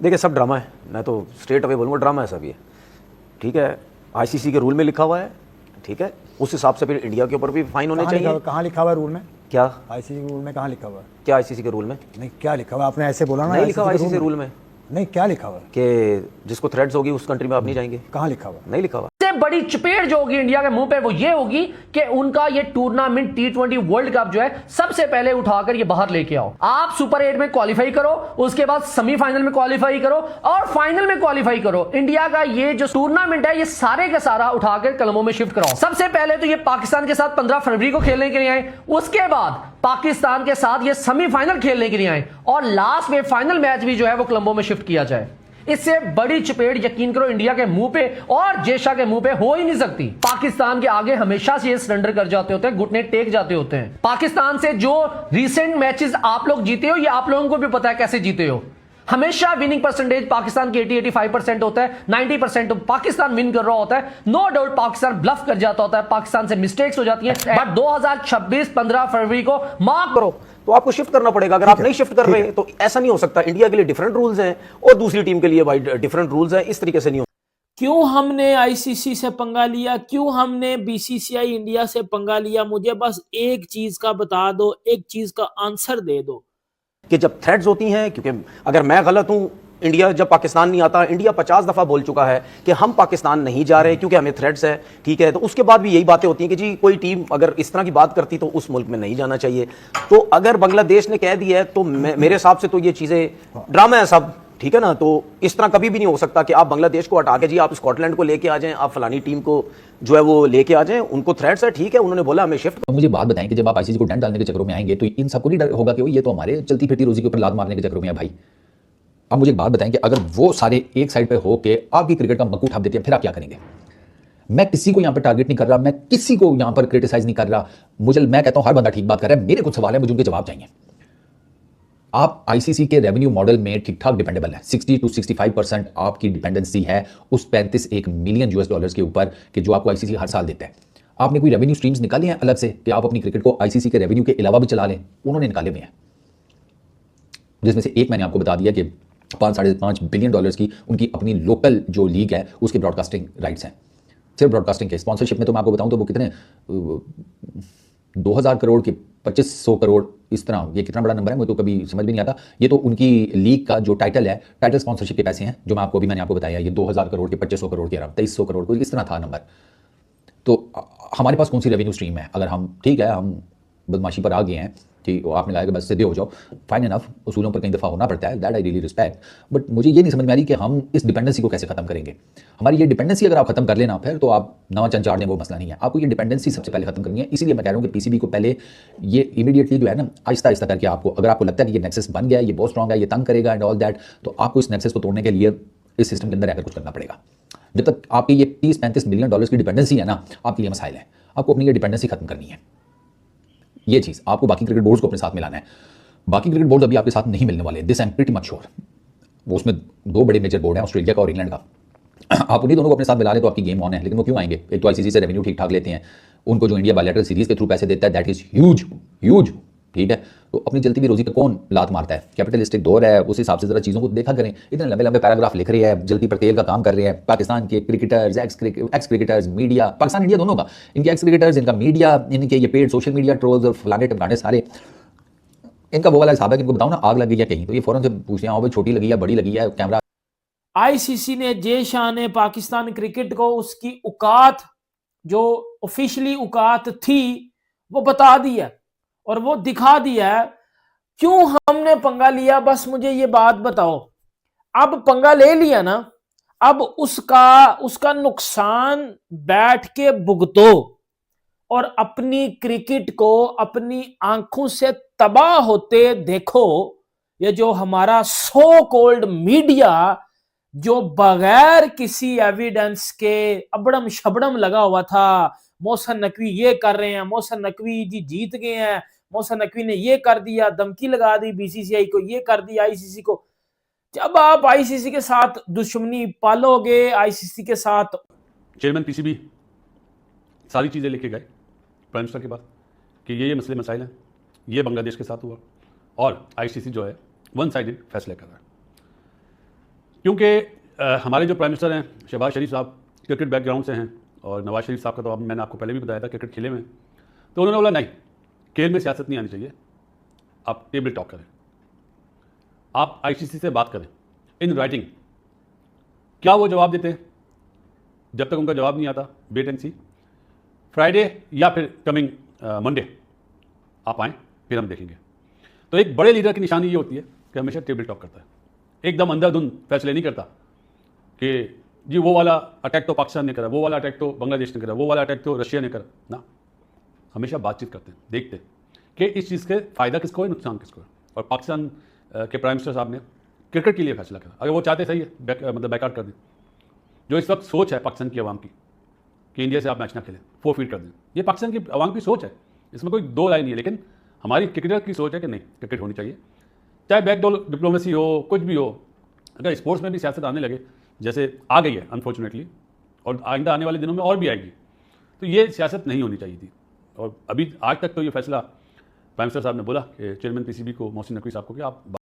देखिए सब ड्रामा है, मैं तो स्ट्रेट अवे बोलूँगा ड्रामा है सब ये। ठीक है, आईसीसी के रूल में लिखा हुआ है, ठीक है, उस हिसाब से फिर इंडिया के ऊपर भी फाइन होने चाहिए। कहाँ लिखा हुआ है रूल में? क्या आईसीसी के रूल में कहाँ लिखा हुआ है? क्या आईसीसी के रूल में नहीं, क्या लिखा हुआ? आपने ऐसे बोला ना, नहीं लिखा हुआ आईसीसी रूल में। नहीं, क्या लिखा हुआ है? कि जिसको थ्रेड्स होगी उस कंट्री में आप नहीं जाएंगे। कहाँ लिखा हुआ? नहीं लिखा हुआ। बड़ी चपेट जो होगी इंडिया के मुंह पे वो ये होगी कि उनका ये टूर्नामेंट T20 वर्ल्ड कप जो है सबसे पहले उठाकर ये बाहर लेके आओ। आप सुपर 8 में क्वालिफाई करो, उसके बाद सेमीफाइनल में क्वालिफाई करो और फाइनल में क्वालिफाई करो। इंडिया का ये जो टूर्नामेंट है ये सारे का सारा उठाकर कलमों में शिफ्ट कराओ। सबसे पहले तो ये पाकिस्तान के साथ 15 फरवरी को खेलने के लिए आए, उसके बाद पाकिस्तान के साथ ये सेमीफाइनल खेलने के लिए आए और लास्ट में फाइनल मैच भी जो है वो कोलंबो में शिफ्ट किया जाए। इससे बड़ी चपेट यकीन करो इंडिया के मुंह पे और जेशा के मुंह पे हो ही नहीं सकती। पाकिस्तान के आगे हमेशा से ये सरेंडर कर जाते होते हैं, घुटने टेक जाते होते हैं। पाकिस्तान से जो रिसेंट मैचेस आप लोग जीते हो ये आप लोगों को भी पता है कैसे जीते हो। हमेशा विनिंग परसेंटेज पाकिस्तान की 80-85% होता है, 90% पाकिस्तान विन कर रहा होता है। नो डाउट पाकिस्तान ब्लफ कर जाता होता है, पाकिस्तान से मिस्टेक्स हो जाती हैं, बट 2026 15 फरवरी को मार्क करो तो आपको शिफ्ट करना पड़ेगा। अगर आप नहीं शिफ्ट कर रहे तो ऐसा नहीं हो सकता। इंडिया के लिए डिफरेंट रूल्स हैं और दूसरी टीम के लिए भाई डिफरेंट रूल्स हैं, इस तरीके से नहीं हो। क्यों हमने आईसीसी से पंगा लिया, क्यों हमने बीसीसीआई इंडिया से पंगा लिया? मुझे बस एक चीज का बता दो, एक चीज का आंसर दे दो कि जब थ्रेड्स होती हैं, क्योंकि अगर मैं गलत हूं, इंडिया जब पाकिस्तान नहीं आता, इंडिया 50 दफा बोल चुका है कि हम पाकिस्तान नहीं जा रहे क्योंकि हमें थ्रेड्स है, ठीक है, तो उसके बाद भी यही बातें होती हैं कि जी कोई टीम अगर इस तरह की बात करती तो उस मुल्क में नहीं जाना चाहिए। तो अगर बांग्लादेश ने कह दिया है तो मेरे हिसाब से तो ये चीजें ड्रामा है सब, ठीक है ना। तो इस तरह कभी भी नहीं हो सकता कि आप बांग्लादेश को हटा के जी आप स्कॉटलैंड को लेके आ जाएं, आप फलानी टीम को जो है वो लेके आ जाएं, उनको थ्रेड्स है, ठीक है, उन्होंने बोला हमें शिफ्ट। तो मुझे बात बताएं कि जब आप आईसीसी को डंड डालने के चक्करों में आएंगे तो इन सबको नहीं डर होगा कि ये तो हमारे चलती फिरती रोजी के ऊपर लात मारने के चक्करों में है भाई। अब मुझे एक बात बताएं कि अगर वो सारे एक साइड पे हो के आपकी क्रिकेट का मक्कू उठा देते हैं, फिर आप क्या करेंगे? मैं किसी को यहां पर टारगेट नहीं कर रहा, मैं किसी को यहां पर क्रिटिसाइज नहीं कर रहा। मैं कहता हूं हर बंदा ठीक बात कर रहा है, मेरे कुछ सवाल है, मुझे उनके जवाब चाहिए। आप आईसीसी के रेवेन्यू मॉडल में ठीक ठाक डिपेंडेबल है, 60 to 65% आपकी डिपेंडेंसी है उस 35 मिलियन US$ के ऊपर कि जो आपको आईसीसी हर साल देता है। आपने कोई रेवेन्यू स्ट्रीम्स निकाली हैं अलग से कि आप अपनी क्रिकेट को आईसीसी के रेवेन्यू के अलावा भी चला लें? उन्होंने निकाले हुए हैं, जिसमें से एक मैंने आपको बता दिया कि $5-5.5 बिलियन की उनकी अपनी लोकल जो लीग है उसके ब्रॉडकास्टिंग राइट्स हैं। सिर्फ ब्रॉडकास्टिंग के स्पॉन्सरशिप में तो मैं आपको बताऊं तो वो कितने 2000 करोड़ के 2500 करोड़, इस तरह ये कितना बड़ा नंबर है मुझे तो कभी समझ भी नहीं आता। ये तो उनकी लीग का जो टाइटल है, टाइटल स्पॉन्सरशिप के पैसे हैं जो मैंने आपको बताया, ये 2000 करोड़ के 2500 करोड़ के 2300 करोड़ को इस तरह था नंबर। तो हमारे पास कौन सी रेवेन्यू स्ट्रीम है? अगर हम ठीक है हम बदमाशी पर आ गए हैं कि आपने कहा कि बस सीधे हो जाओ, फाइन इनफ, उसूलों पर कई दफ़ा होना पड़ता है, that I really respect, but मुझे ये नहीं समझ में आ रही कि हम इस डिपेंडेंसी को कैसे खत्म करेंगे। हमारी ये डिपेंडेंसी अगर आप खत्म कर लेना फिर तो आप नवा चंद चाड़ दें, वो मसला नहीं है, आपको ये डिपेंडेंसी सबसे पहले खत्म करनी है। इसीलिए मैं कह रहा हूँ कि पीसीबी को पहले ये इमीडिएटली जो है ना आहिस्ता आहिस्ता करके आपको, अगर आपको लगता है कि ये नेक्सस बन गया, ये बहुत स्ट्रॉन्ग है, ये तंग करेगा एंड ऑल दैट, तो आपको इस नेक्सस को तोड़ने के लिए इस सिस्टम के अंदर रहकर कुछ करना पड़ेगा। जब तक आपकी ये $30-35 मिलियन की डिपेंडेंसी है ना, आपके लिए मसाइल है, आपको अपनी ये डिपेंडेंसी खत्म करनी है। ये चीज़ आपको बाकी क्रिकेट बोर्ड्स को अपने साथ मिलाना है। बाकी क्रिकेट बोर्ड अभी आपके साथ नहीं मिलने वाले, this I am pretty much sure. वो उसमें 2 बड़े मेजर बोर्ड हैं, ऑस्ट्रेलिया का और इंग्लैंड का। आप उन्हीं दोनों को अपने साथ मिला लें तो आपकी गेम ऑन है, लेकिन वो क्यों आएंगे? एक तो आईसीसी से रेवेन्यू ठीक ठाक लेते हैं, उनको जो इंडिया बायलैटरल सीरीज के थ्रू पैसे देता है दैट इज ह्यूज ह्यूज, ठीक है। तो अपनी चलती हुई रोजी पे कौन लात मारता है? कैपिटलिस्टिक दौर है, उस हिसाब से जरा चीज़ों को देखा करें। इतने लंबे लंबे पैराग्राफ लिख रहे हैं, जल्दी पर तेल का काम कर रहे हैं। पाकिस्तान के cricketers, x cricketers, media, Pakistan India दोनों का, इनके एक्स क्रिकेटर्स, इनका मीडिया, इनके ये पेड सोशल मीडिया ट्रोल्स और फलाने टमकाने सारे, इनका वो वाला हिसाब है कि इनको बताओ ना आग लगी है कहीं तो ये फौरन से पूछते हैं भाई छोटी लगी है बड़ी लगी है कैमरा। आईसीसी ने जे शाह ने पाकिस्तान क्रिकेट को उसकी औकात जो ऑफिशियली औकात थी वो बता दिया और वो दिखा दिया है। क्यों हमने पंगा लिया, बस मुझे ये बात बताओ। अब पंगा ले लिया ना, अब उसका नुकसान बैठ के भुगतो और अपनी क्रिकेट को अपनी आंखों से तबाह होते देखो। ये जो हमारा सो कॉल्ड मीडिया जो बगैर किसी एविडेंस के अबड़म शबड़म लगा हुआ था, मोहसिन नकवी ये कर रहे हैं, मोहसिन नकवी जी जीत गए हैं, मोहसिन नकवी ने ये कर दिया, धमकी लगा दी बीसीसीआई को, ये कर दिया आईसीसी को। जब आप आईसीसी के साथ दुश्मनी पालोगे, आईसीसी के साथ चेयरमैन पीसीबी सारी चीज़ें लेके गए प्राइम मिनिस्टर के पास कि ये मसले मसाइल हैं, ये बांग्लादेश के साथ हुआ और आईसीसी जो है वन साइडेड फैसले कर रहा है। क्योंकि हमारे जो प्राइम मिनिस्टर हैं शहबाज शरीफ साहब क्रिकेट बैकग्राउंड से हैं, और नवाज शरीफ साहब का तो मैंने आपको पहले भी बताया था क्रिकेट खेले में, तो उन्होंने बोला नहीं, खेल में सियासत नहीं आनी चाहिए, आप टेबल टॉक करें, आप आईसीसी से बात करें इन राइटिंग। क्या वो जवाब देते हैं? जब तक उनका जवाब नहीं आता, वेट एंड सी, फ्राइडे या फिर कमिंग मंडे आप आएँ, फिर हम देखेंगे। तो एक बड़े लीडर की निशानी ये होती है कि हमेशा टेबल टॉक करता है, एकदम अंधाधुंध फैसले नहीं करता कि जी वो वाला अटैक तो पाकिस्तान ने करा, वो वाला अटैक तो बांग्लादेश ने करा, वो वाला अटैक तो रशिया ने करा ना। हमेशा बातचीत करते हैं, देखते हैं कि इस चीज़ के फ़ायदा किसको है, नुकसान किसको है। और पाकिस्तान के प्राइम मिनिस्टर साहब ने क्रिकेट के लिए फैसला करा। अगर वो चाहते सही है मतलब बैकआउट कर दें, जो इस वक्त सोच है पाकिस्तान की आवाम की कि इंडिया से आप मैच ना खेलें, फोरफीट कर दें, ये पाकिस्तान की आवाम की सोच है, इसमें कोई दो राय नहीं है। लेकिन हमारी क्रिकेटर की सोच है कि नहीं, क्रिकेट होनी चाहिए, चाहे बैकडोर डिप्लोमेसी हो, कुछ भी हो। अगर स्पोर्ट्स में भी सियासत आने लगे, जैसे आ गई है अनफॉर्चुनेटली, और आइंदा आने वाले दिनों में और भी आएगी, तो ये सियासत नहीं होनी चाहिए थी। और अभी आज तक तो ये फैसला प्राइम मिनिस्टर साहब ने बोला कि चेयरमैन पीसीबी को, मोहसिन नकवी साहब को, कि आप